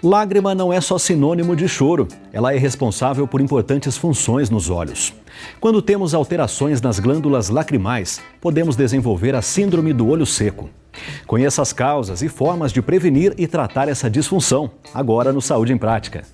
Lágrima não é só sinônimo de choro, ela é responsável por importantes funções nos olhos. Quando temos alterações nas glândulas lacrimais, podemos desenvolver a síndrome do olho seco. Conheça as causas e formas de prevenir e tratar essa disfunção, agora no Saúde em Prática.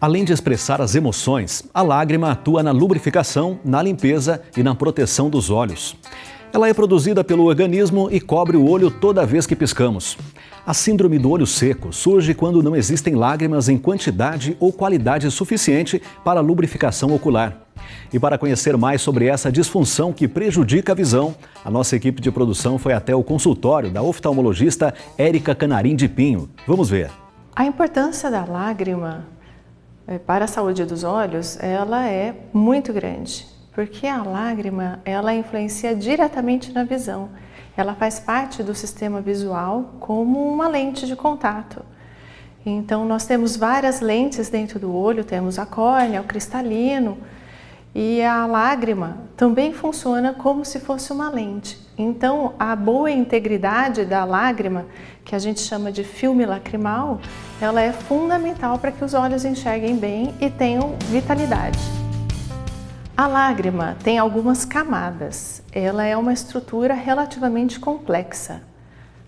Além de expressar as emoções, a lágrima atua na lubrificação, na limpeza e na proteção dos olhos. Ela é produzida pelo organismo e cobre o olho toda vez que piscamos. A síndrome do olho seco surge quando não existem lágrimas em quantidade ou qualidade suficiente para a lubrificação ocular. E para conhecer mais sobre essa disfunção que prejudica a visão, a nossa equipe de produção foi até o consultório da oftalmologista Érica Canarim de Pinho. Vamos ver. A importância da lágrima para a saúde dos olhos, ela é muito grande, porque a lágrima, ela influencia diretamente na visão. Ela faz parte do sistema visual como uma lente de contato. Então, nós temos várias lentes dentro do olho, temos a córnea, o cristalino, e a lágrima também funciona como se fosse uma lente. Então, a boa integridade da lágrima, que a gente chama de filme lacrimal, ela é fundamental para que os olhos enxerguem bem e tenham vitalidade. A lágrima tem algumas camadas. Ela é uma estrutura relativamente complexa.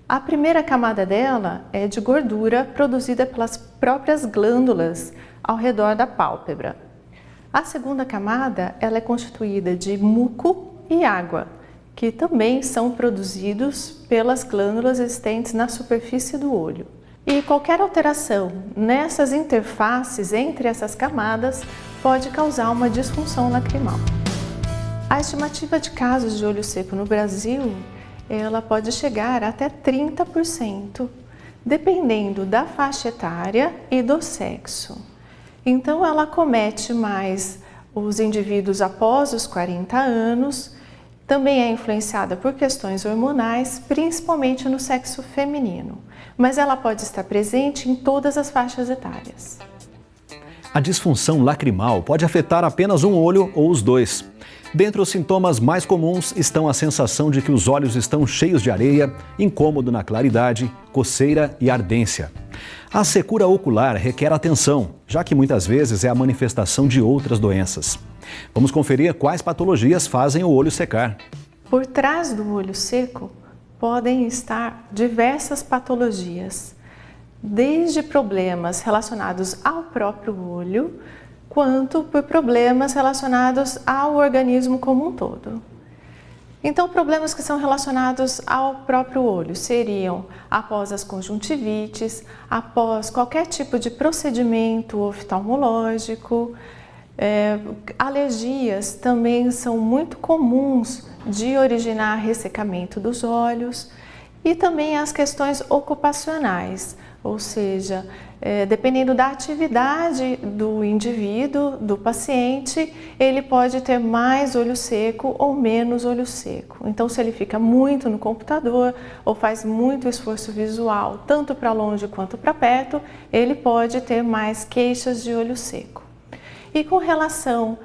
A primeira camada dela é de gordura produzida pelas próprias glândulas ao redor da pálpebra. A segunda camada, ela é constituída de muco e água, que também são produzidos pelas glândulas existentes na superfície do olho. E qualquer alteração nessas interfaces entre essas camadas pode causar uma disfunção lacrimal. A estimativa de casos de olho seco no Brasil, ela pode chegar até 30%, dependendo da faixa etária e do sexo. Então, ela acomete mais os indivíduos após os 40 anos, também é influenciada por questões hormonais, principalmente no sexo feminino, mas ela pode estar presente em todas as faixas etárias. A disfunção lacrimal pode afetar apenas um olho ou os dois. Dentre os sintomas mais comuns estão a sensação de que os olhos estão cheios de areia, incômodo na claridade, coceira e ardência. A secura ocular requer atenção, já que muitas vezes é a manifestação de outras doenças. Vamos conferir quais patologias fazem o olho secar. Por trás do olho seco podem estar diversas patologias, desde problemas relacionados ao próprio olho, quanto por problemas relacionados ao organismo como um todo. Então, problemas que são relacionados ao próprio olho seriam após as conjuntivites, após qualquer tipo de procedimento oftalmológico. Alergias também são muito comuns de originar ressecamento dos olhos e também as questões ocupacionais, ou seja, dependendo da atividade do indivíduo, do paciente, ele pode ter mais olho seco ou menos olho seco. Então, se ele fica muito no computador ou faz muito esforço visual, tanto para longe quanto para perto, ele pode ter mais queixas de olho seco. E com relação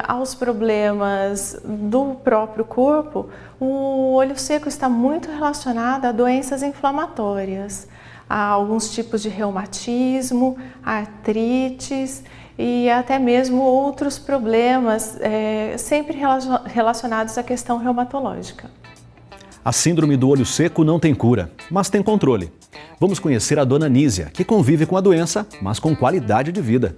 aos problemas do próprio corpo, o olho seco está muito relacionado a doenças inflamatórias. Há alguns tipos de reumatismo, artrites e até mesmo outros problemas sempre relacionados à questão reumatológica. A síndrome do olho seco não tem cura, mas tem controle. Vamos conhecer a dona Nísia, que convive com a doença, mas com qualidade de vida.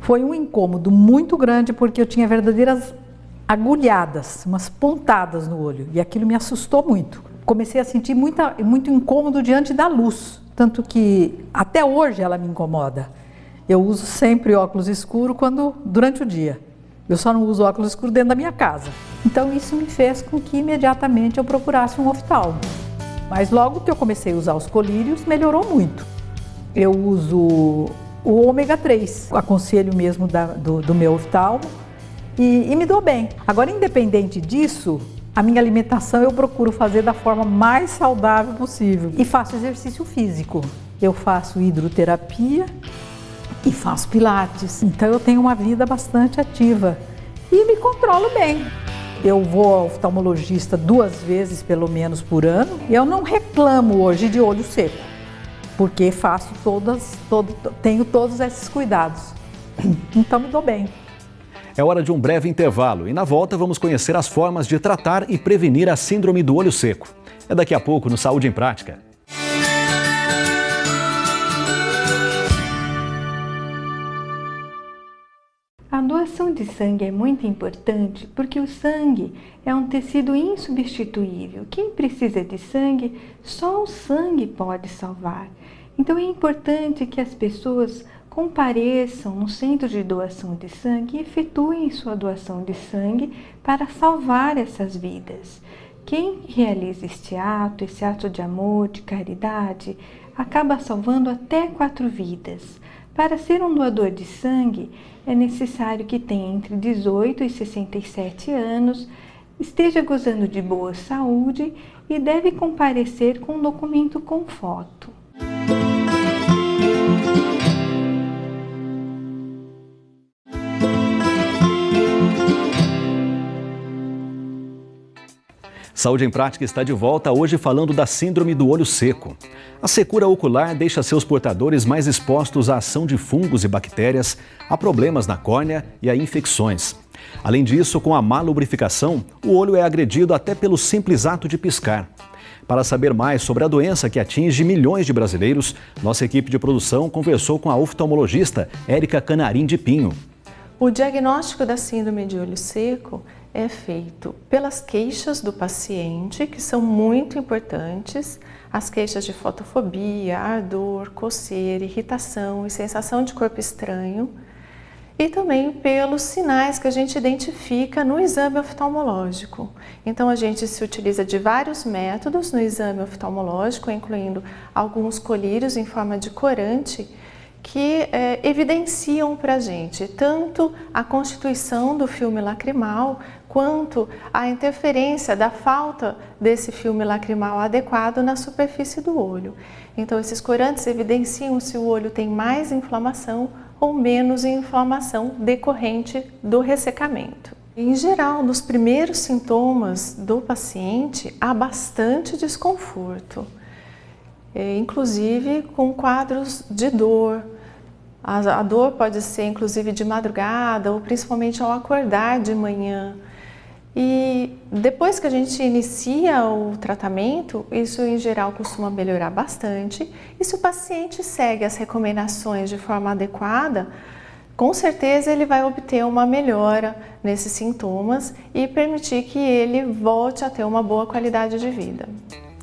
Foi um incômodo muito grande porque eu tinha verdadeiras agulhadas, umas pontadas no olho, e aquilo me assustou muito. Comecei a sentir muito incômodo diante da luz, tanto que até hoje ela me incomoda. Eu uso sempre óculos escuros durante o dia. Eu só não uso óculos escuros dentro da minha casa. Então isso me fez com que imediatamente eu procurasse um oftalmo. Mas logo que eu comecei a usar os colírios, melhorou muito. Eu uso o ômega 3, aconselho mesmo do meu oftalmo. e me dou bem. Agora, independente disso, a minha alimentação eu procuro fazer da forma mais saudável possível e faço exercício físico. Eu faço hidroterapia e faço pilates, então eu tenho uma vida bastante ativa e me controlo bem. Eu vou ao oftalmologista 2 vezes pelo menos por ano e eu não reclamo hoje de olho seco, porque faço tenho todos esses cuidados, então me dou bem. É hora de um breve intervalo e na volta vamos conhecer as formas de tratar e prevenir a síndrome do olho seco. É daqui a pouco no Saúde em Prática. A doação de sangue é muito importante porque o sangue é um tecido insubstituível. Quem precisa de sangue, só o sangue pode salvar. Então é importante que as pessoas compareçam no centro de doação de sangue e efetuem sua doação de sangue para salvar essas vidas. Quem realiza esse ato de amor, de caridade, acaba salvando até 4 vidas. Para ser um doador de sangue, é necessário que tenha entre 18 e 67 anos, esteja gozando de boa saúde e deve comparecer com um documento com foto. Saúde em Prática está de volta, hoje falando da síndrome do olho seco. A secura ocular deixa seus portadores mais expostos à ação de fungos e bactérias, a problemas na córnea e a infecções. Além disso, com a má lubrificação, o olho é agredido até pelo simples ato de piscar. Para saber mais sobre a doença que atinge milhões de brasileiros, nossa equipe de produção conversou com a oftalmologista Érica Canarim de Pinho. O diagnóstico da síndrome de olho seco é feito pelas queixas do paciente, que são muito importantes, as queixas de fotofobia, ardor, coceira, irritação e sensação de corpo estranho, e também pelos sinais que a gente identifica no exame oftalmológico. Então a gente se utiliza de vários métodos no exame oftalmológico, incluindo alguns colírios em forma de corante, que evidenciam para a gente tanto a constituição do filme lacrimal quanto a interferência da falta desse filme lacrimal adequado na superfície do olho. Então esses corantes evidenciam se o olho tem mais inflamação ou menos inflamação decorrente do ressecamento. Em geral, nos primeiros sintomas do paciente há bastante desconforto, inclusive com quadros de dor. A dor pode ser inclusive de madrugada ou principalmente ao acordar de manhã. E depois que a gente inicia o tratamento, isso em geral costuma melhorar bastante. E se o paciente segue as recomendações de forma adequada, com certeza ele vai obter uma melhora nesses sintomas e permitir que ele volte a ter uma boa qualidade de vida.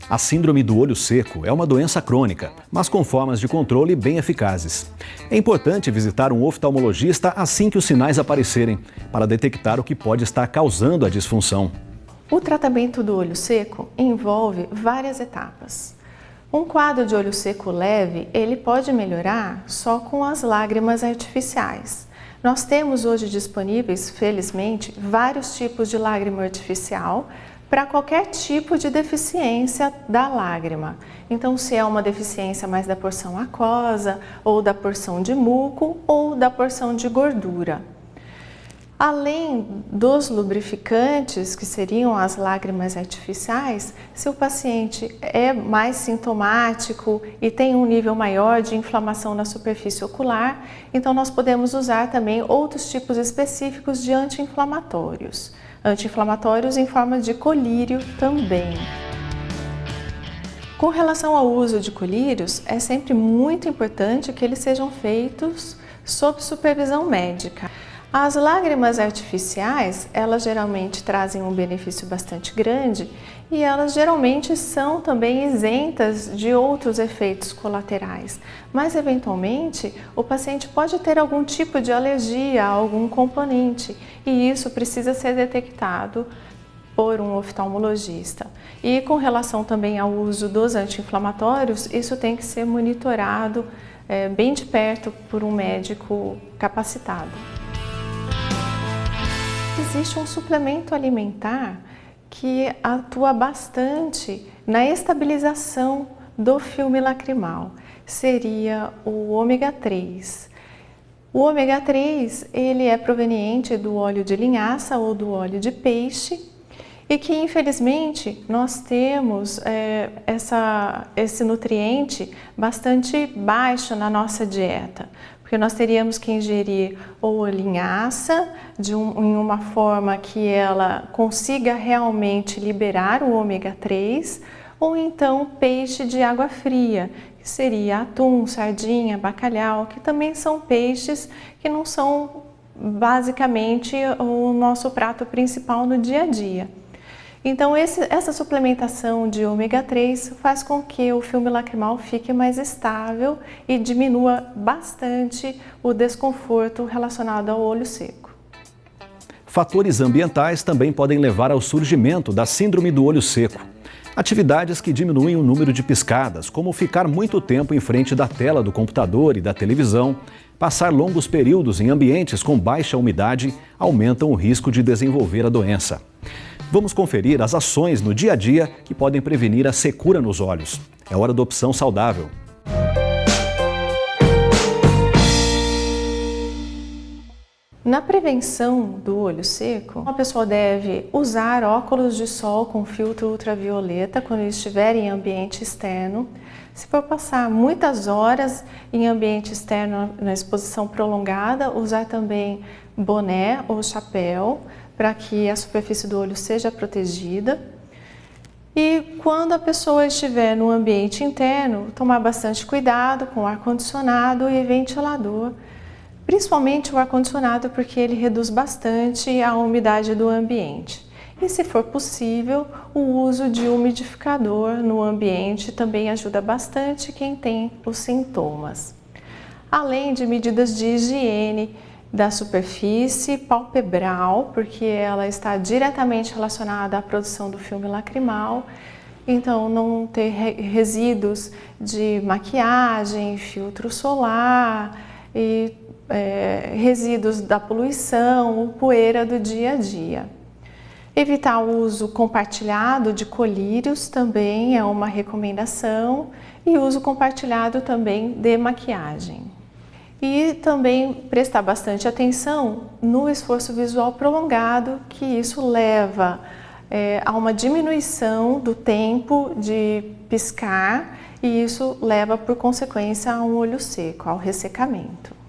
A síndrome do olho seco é uma doença crônica, mas com formas de controle bem eficazes. É importante visitar um oftalmologista assim que os sinais aparecerem, para detectar o que pode estar causando a disfunção. O tratamento do olho seco envolve várias etapas. Um quadro de olho seco leve, ele pode melhorar só com as lágrimas artificiais. Nós temos hoje disponíveis, felizmente, vários tipos de lágrima artificial, para qualquer tipo de deficiência da lágrima. Então, se é uma deficiência mais da porção aquosa, ou da porção de muco, ou da porção de gordura. Além dos lubrificantes, que seriam as lágrimas artificiais, se o paciente é mais sintomático e tem um nível maior de inflamação na superfície ocular, então nós podemos usar também outros tipos específicos de anti-inflamatórios. Anti-inflamatórios em forma de colírio também. Com relação ao uso de colírios, é sempre muito importante que eles sejam feitos sob supervisão médica. As lágrimas artificiais, elas geralmente trazem um benefício bastante grande e elas geralmente são também isentas de outros efeitos colaterais. Mas, eventualmente, o paciente pode ter algum tipo de alergia a algum componente e isso precisa ser detectado por um oftalmologista. E com relação também ao uso dos anti-inflamatórios, isso tem que ser monitorado bem de perto por um médico capacitado. existe um suplemento alimentar que atua bastante na estabilização do filme lacrimal. Seria o ômega 3. O ômega 3, ele é proveniente do óleo de linhaça ou do óleo de peixe e que, infelizmente, nós temos esse nutriente bastante baixo na nossa dieta, porque nós teríamos que ingerir ou linhaça em uma forma que ela consiga realmente liberar o ômega 3, ou então peixe de água fria, que seria atum, sardinha, bacalhau, que também são peixes que não são basicamente o nosso prato principal no dia a dia. Então essa suplementação de ômega 3 faz com que o filme lacrimal fique mais estável e diminua bastante o desconforto relacionado ao olho seco. Fatores ambientais também podem levar ao surgimento da síndrome do olho seco. Atividades que diminuem o número de piscadas, como ficar muito tempo em frente da tela do computador e da televisão, passar longos períodos em ambientes com baixa umidade, aumentam o risco de desenvolver a doença. Vamos conferir as ações no dia a dia que podem prevenir a secura nos olhos. É hora da opção saudável. Na prevenção do olho seco, a pessoa deve usar óculos de sol com filtro ultravioleta quando estiver em ambiente externo. Se for passar muitas horas em ambiente externo na exposição prolongada, usar também boné ou chapéu para que a superfície do olho seja protegida. E quando a pessoa estiver no ambiente interno, tomar bastante cuidado com o ar-condicionado e ventilador. Principalmente o ar-condicionado, porque ele reduz bastante a umidade do ambiente. E, se for possível, o uso de umidificador no ambiente também ajuda bastante quem tem os sintomas. Além de medidas de higiene da superfície palpebral, porque ela está diretamente relacionada à produção do filme lacrimal. Então, não ter resíduos de maquiagem, filtro solar e resíduos da poluição ou poeira do dia a dia. Evitar o uso compartilhado de colírios também é uma recomendação e uso compartilhado também de maquiagem. E também prestar bastante atenção no esforço visual prolongado, que isso leva a uma diminuição do tempo de piscar e isso leva por consequência a um olho seco, ao ressecamento.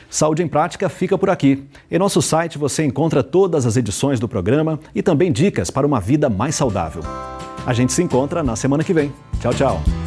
Saúde em Prática fica por aqui. Em nosso site você encontra todas as edições do programa e também dicas para uma vida mais saudável. A gente se encontra na semana que vem. Tchau, tchau.